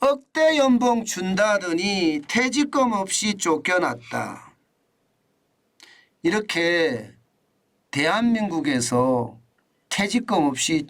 억대 연봉 준다더니 퇴직금 없이 쫓겨났다. 이렇게 대한민국에서 퇴직금 없이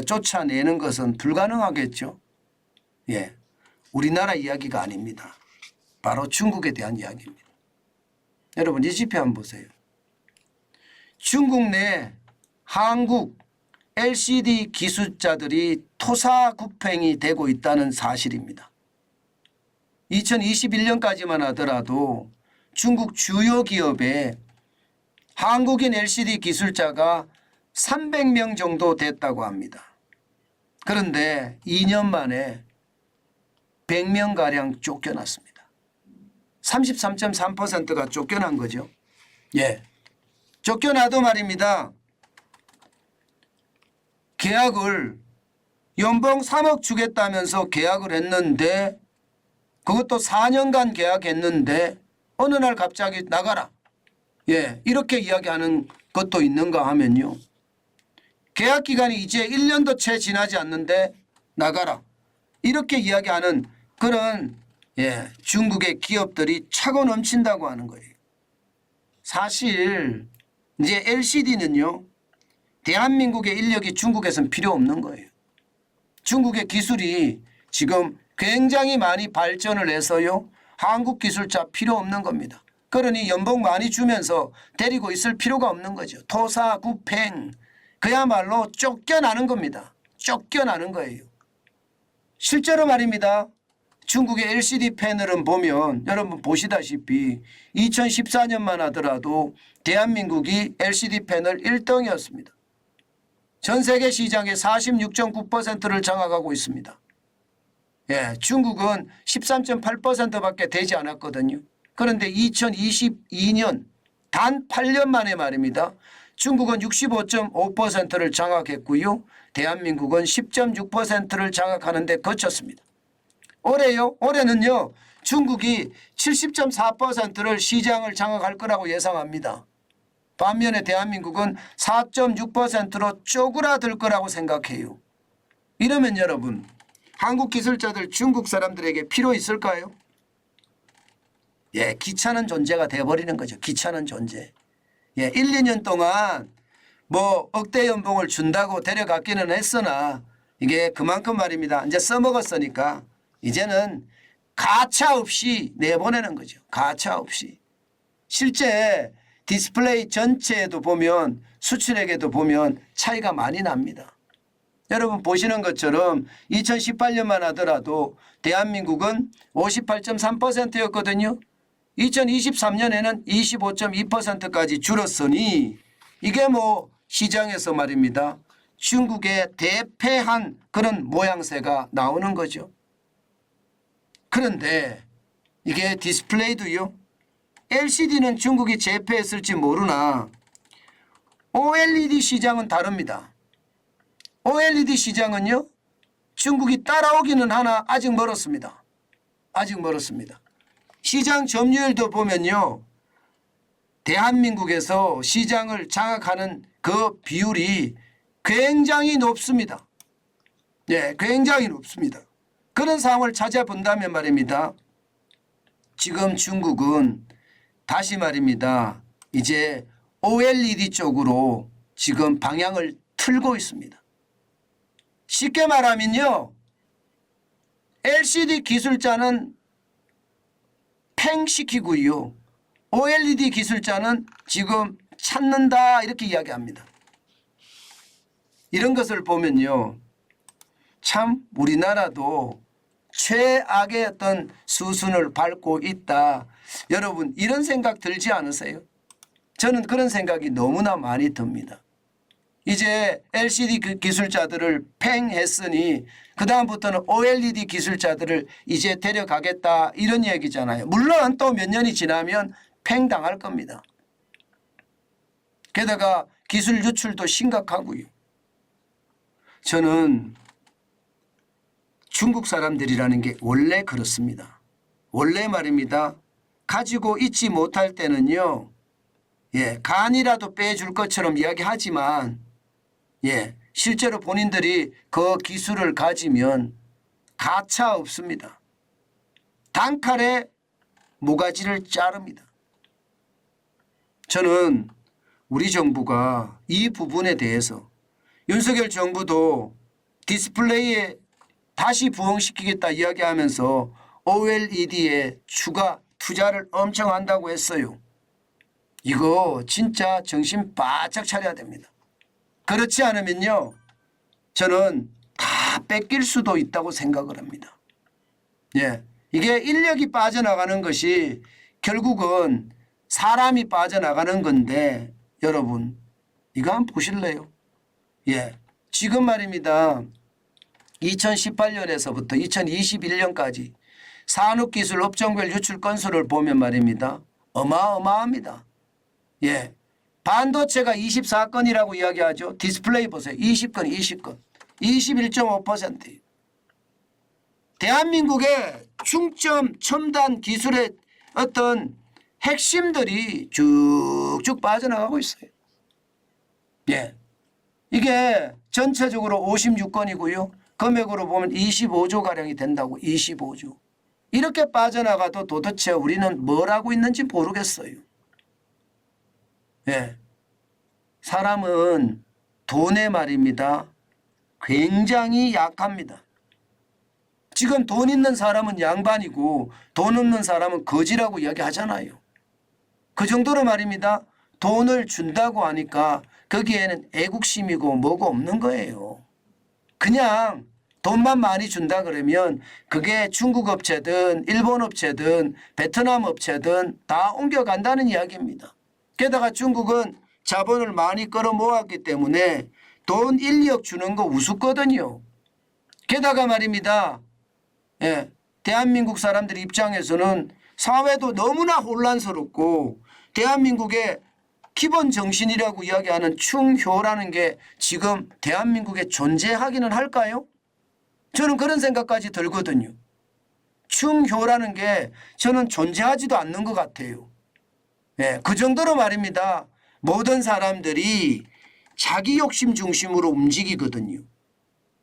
쫓아내는 것은 불가능하겠죠. 예, 우리나라 이야기가 아닙니다. 바로 중국에 대한 이야기입니다. 여러분 이 지표 한번 보세요. 중국 내 한국 LCD 기술자들이 토사구팽이 되고 있다는 사실입니다. 2021년까지만 하더라도 중국 주요 기업에 한국인 LCD 기술자가 300명 정도 됐다고 합니다. 그런데 2년 만에 100명가량 쫓겨났습니다. 33.3%가 쫓겨난 거죠. 예, 쫓겨나도 말입니다. 계약을 연봉 3억 주겠다면서 계약을 했는데 그것도 4년간 계약했는데 어느 날 갑자기 나가라. 예, 이렇게 이야기하는 것도 있는가 하면요. 계약 기간이 이제 1년도 채 지나지 않는데 나가라. 이렇게 이야기하는 그런 중국의 기업들이 차고 넘친다고 하는 거예요. 사실 이제 LCD는요. 대한민국의 인력이 중국에서는 필요 없는 거예요. 중국의 기술이 지금 굉장히 많이 발전을 해서요. 한국 기술자 필요 없는 겁니다. 그러니 연봉 많이 주면서 데리고 있을 필요가 없는 거죠. 토사구팽 그야말로 쫓겨나는 겁니다. 쫓겨나는 거예요. 실제로 말입니다. 중국의 LCD 패널은 보면 여러분 보시다시피 2014년만 하더라도 대한민국이 LCD 패널 1등이었습니다. 전 세계 시장의 46.9%를 장악하고 있습니다. 예, 중국은 13.8%밖에 되지 않았거든요. 그런데 2022년 단 8년 만에 말입니다. 중국은 65.5%를 장악했고요. 대한민국은 10.6%를 장악하는 데 거쳤습니다. 올해요? 올해는요. 중국이 70.4%를 시장을 장악할 거라고 예상합니다. 반면에 대한민국은 4.6%로 쪼그라들 거라고 생각해요. 이러면 여러분 한국 기술자들 중국 사람들에게 필요 있을까요? 예, 귀찮은 존재가 돼버리는 거죠. 귀찮은 존재. 예, 1, 2년 동안 뭐 억대 연봉을 준다고 데려갔기는 했으나 이게 그만큼 말입니다. 이제 써먹었으니까 이제는 가차 없이 내보내는 거죠. 가차 없이. 실제 디스플레이 전체에도 보면 수출액에도 보면 차이가 많이 납니다. 여러분 보시는 것처럼 2018년만 하더라도 대한민국은 58.3%였거든요. 2023년에는 25.2%까지 줄었으니 이게 뭐 시장에서 말입니다. 중국의 대패한 그런 모양새가 나오는 거죠. 그런데 이게 디스플레이도요. LCD는 중국이 제패했을지 모르나 OLED 시장은 다릅니다. OLED 시장은요. 중국이 따라오기는 하나 아직 멀었습니다. 아직 멀었습니다. 시장 점유율도 보면요. 대한민국에서 시장을 장악하는 그 비율이 굉장히 높습니다. 예, 굉장히 높습니다. 그런 상황을 찾아본다면 말입니다. 지금 중국은 다시 말입니다. 이제 OLED 쪽으로 지금 방향을 틀고 있습니다. 쉽게 말하면요. LCD 기술자는 팽시키고요. OLED 기술자는 지금 찾는다 이렇게 이야기합니다. 이런 것을 보면요. 참 우리나라도 최악의 어떤 수순을 밟고 있다. 여러분 이런 생각 들지 않으세요? 저는 그런 생각이 너무나 많이 듭니다. 이제 LCD 기술자들을 팽했으니 그다음부터는 OLED 기술자들을 이제 데려가겠다 이런 얘기잖아요. 물론 또 몇 년이 지나면 팽당할 겁니다. 게다가 기술 유출도 심각하고요. 저는 중국 사람들이라는 게 원래 그렇습니다. 원래 말입니다. 가지고 있지 못할 때는요. 예, 간이라도 빼줄 것처럼 이야기하지만 예, 실제로 본인들이 그 기술을 가지면 가차 없습니다. 단칼에 모가지를 자릅니다. 저는 우리 정부가 이 부분에 대해서 윤석열 정부도 디스플레이에 다시 부흥시키겠다 이야기하면서 OLED에 추가 투자를 엄청 한다고 했어요. 이거 진짜 정신 바짝 차려야 됩니다. 그렇지 않으면요, 저는 다 뺏길 수도 있다고 생각을 합니다. 예, 이게 인력이 빠져나가는 것이 결국은 사람이 빠져나가는 건데, 여러분 이거 한번 보실래요? 예, 지금 말입니다. 2018년에서부터 2021년까지 산업기술 업종별 유출 건수를 보면 말입니다. 어마어마합니다. 예, 반도체가 24건이라고 이야기하죠. 디스플레이 보세요. 20건, 20건. 21.5%. 대한민국의 중점 첨단 기술의 어떤 핵심들이 쭉쭉 빠져나가고 있어요. 예, 이게 전체적으로 56건이고요. 금액으로 보면 25조가량이 된다고. 25조. 이렇게 빠져나가도 도대체 우리는 뭘 하고 있는지 모르겠어요. 예, 사람은 돈에 말입니다. 굉장히 약합니다. 지금 돈 있는 사람은 양반이고 돈 없는 사람은 거지라고 이야기하잖아요. 그 정도로 말입니다. 돈을 준다고 하니까 거기에는 애국심이고 뭐고 없는 거예요. 그냥 돈만 많이 준다 그러면 그게 중국 업체든 일본 업체든 베트남 업체든 다 옮겨간다는 이야기입니다. 게다가 중국은 자본을 많이 끌어모았기 때문에 돈 인력 주는 거 우습거든요. 게다가 말입니다. 예, 대한민국 사람들 입장에서는 사회도 너무나 혼란스럽고 대한민국의 기본 정신이라고 이야기하는 충효라는 게 지금 대한민국에 존재하기는 할까요? 저는 그런 생각까지 들거든요. 충효라는 게 저는 존재하지도 않는 것 같아요. 예, 그 정도로 말입니다. 모든 사람들이 자기 욕심 중심으로 움직이거든요.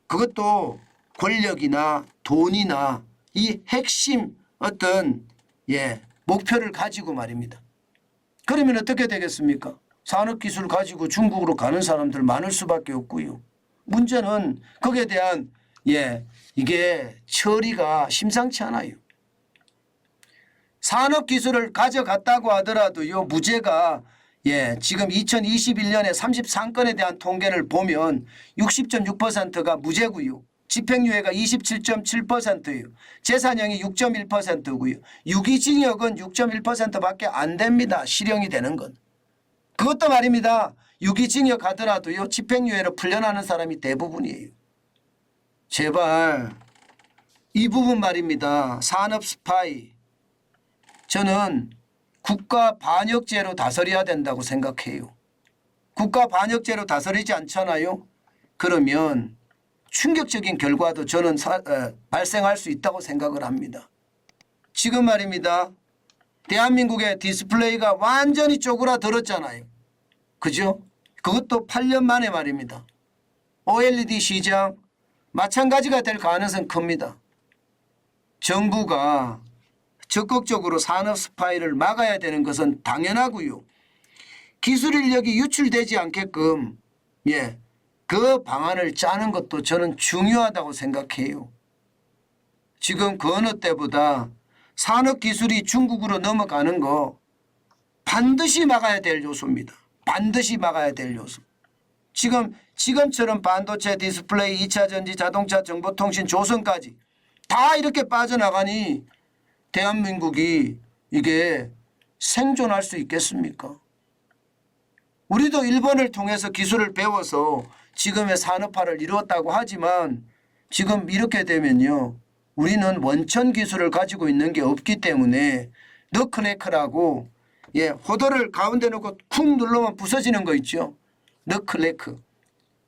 그것도 권력이나 돈이나 이 핵심 어떤 목표를 가지고 말입니다. 그러면 어떻게 되겠습니까? 산업기술 가지고 중국으로 가는 사람들 많을 수밖에 없고요. 문제는 거기에 대한 이게 처리가 심상치 않아요. 산업기술을 가져갔다고 하더라도요, 무죄가 지금 2021년에 33건에 대한 통계를 보면 60.6%가 무죄고요. 집행유예가 27.7%예요. 재산형이 6.1%고요. 유기징역은 6.1%밖에 안 됩니다. 실형이 되는 건. 그것도 말입니다. 유기징역 하더라도요, 집행유예로 풀려나는 사람이 대부분이에요. 제발 이 부분 말입니다. 산업 스파이. 저는 국가 반역죄로 다스려야 된다고 생각해요. 국가 반역죄로 다스리지 않잖아요. 그러면 충격적인 결과도 저는 발생할 수 있다고 생각을 합니다. 지금 말입니다. 대한민국의 디스플레이가 완전히 쪼그라들었잖아요. 그죠? 그것도 8년 만에 말입니다. OLED 시장 마찬가지가 될 가능성이 큽니다. 정부가 적극적으로 산업 스파이를 막아야 되는 것은 당연하고요. 기술 인력이 유출되지 않게끔 그 방안을 짜는 것도 저는 중요하다고 생각해요. 지금 그 어느 때보다 산업기술이 중국으로 넘어가는 거 반드시 막아야 될 요소입니다. 반드시 막아야 될 요소. 지금처럼 반도체, 디스플레이, 2차전지, 자동차, 정보통신, 조선까지 다 이렇게 빠져나가니 대한민국이 이게 생존할 수 있겠습니까? 우리도 일본을 통해서 기술을 배워서 지금의 산업화를 이루었다고 하지만 지금 이렇게 되면요, 우리는 원천 기술을 가지고 있는 게 없기 때문에 너클네크라고 호도를 가운데 놓고 쿵 누르면 부서지는 거 있죠. 너클네크.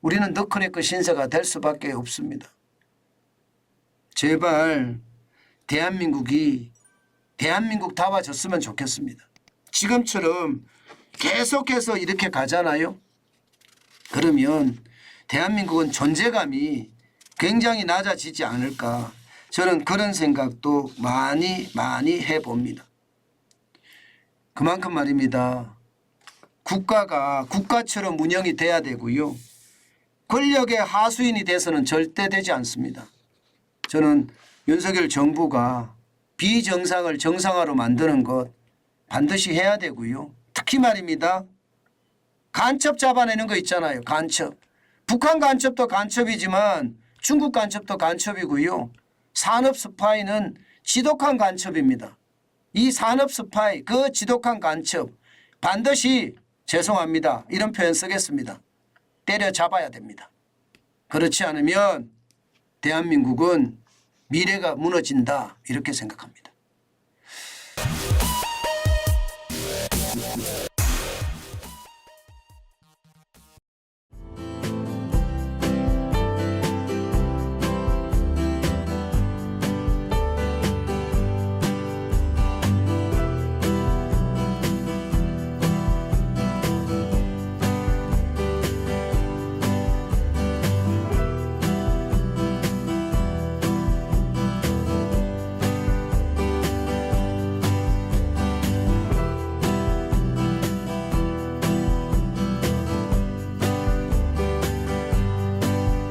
우리는 너클네크 신세가 될 수밖에 없습니다. 제발 대한민국다워졌으면 좋겠습니다. 지금처럼 계속해서 이렇게 가잖아요. 그러면 대한민국은 존재감이 굉장히 낮아지지 않을까. 저는 그런 생각도 많이 해봅니다. 그만큼 말입니다. 국가가 국가처럼 운영이 돼야 되고요. 권력의 하수인이 돼서는 절대 되지 않습니다. 저는 윤석열 정부가 비정상을 정상화로 만드는 것 반드시 해야 되고요. 특히 말입니다. 간첩 잡아내는 거 있잖아요. 간첩. 북한 간첩도 간첩이지만 중국 간첩도 간첩이고요. 산업 스파이는 지독한 간첩입니다. 이 산업 스파이, 그 지독한 간첩 반드시 죄송합니다. 이런 표현 쓰겠습니다. 때려잡아야 됩니다. 그렇지 않으면 대한민국은 미래가 무너진다 이렇게 생각합니다.